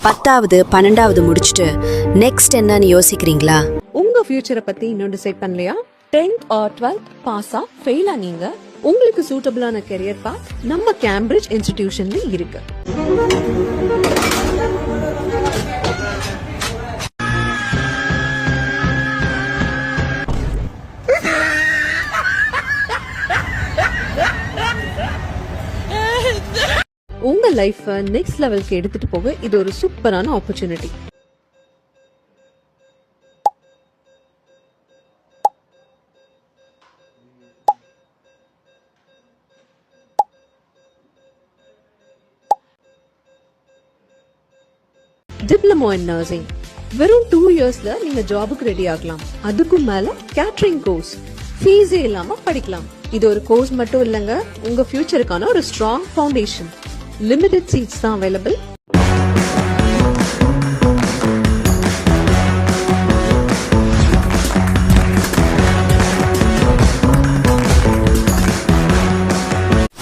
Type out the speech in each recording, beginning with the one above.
10வது 12வது முடிச்சிட்டு நெக்ஸ்ட் என்னன்னு யோசிக்கிறீங்களா? உங்க ஃபியூச்சரை பத்தி இன்னும் டிசைட் பண்ணலையா? 10th ஆர் 12th பாஸா ஃபெயிலா நீங்க உங்களுக்கு சூட்டபிளான கெரியர் பாத் நம்ம கேம்பிரிட்ஜ் இன்ஸ்டிடியூஷன்ல இருக்கு. உங்க லைஃப் நெக்ஸ்ட் லெவலுக்கு எடுத்துட்டு போக இது ஒரு சூப்பரான ஆப்பர்ச்சுனிட்டி. டிப்ளமோ இன் நர்சிங் வெறும் 2 இயர்ஸ்ல நீங்க ஜாபுக்கு ரெடி ஆகலாம். அதுக்கும் மேல கேட்டரிங் கோர்ஸ் ஃபீஸே இல்லாம படிக்கலாம். இது ஒரு கோர்ஸ் மட்டும் இல்லங்க, உங்க ஃபியூச்சருக்கான ஒரு ஸ்ட்ராங் ஃபவுண்டேஷன். லிமிடெட் சீட்ஸ் தான் அவைலபிள்.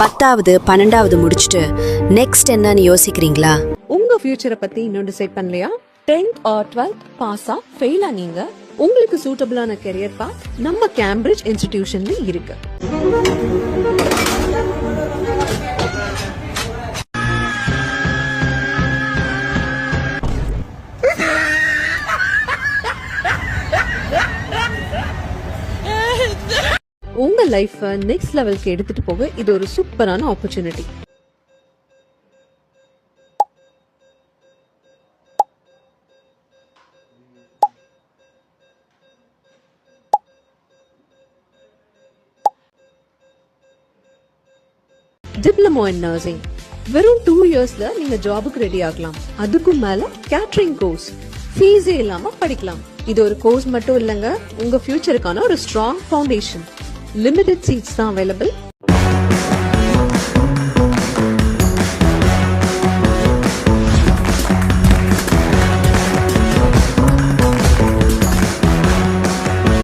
பத்தாவது 12வது முடிச்சிட்டு நெக்ஸ்ட் என்னன்னு யோசிக்கிறீங்களா? உங்க ஃபியூச்சரை பத்தி இன்னும் டிசைட் பண்ணலையா? 10th ஆர் 12th பாஸா ஃபெயிலா நீங்க உங்களுக்கு சூட்டபிளான கெரியர் பாத் நம்ம கேம்பிரிட்ஜ் இன்ஸ்டிடியூஷன்ல இருக்கு. உங்க லைஃப் நெக்ஸ்ட் லெவலுக்கு எடுத்துட்டு போக இது ஒரு சூப்பரான ஆப்பர்ச்சுனிட்டி. டிப்ளமோ இன் நர்சிங் வெறும் 2 இயர்ஸ்ல நீங்க ஜாபுக்கு ரெடி ஆகலாம். அதுக்கும் மேல கேட்டரிங் கோர்ஸ் ஃபீஸே இல்லாம படிக்கலாம். இது ஒரு கோர்ஸ் மட்டும் இல்லங்க, உங்க ஃபியூச்சருக்கான ஒரு ஸ்ட்ராங் ஃபவுண்டேஷன். லிமிடெட் சீட்ஸ் தான் அவைலபிள்.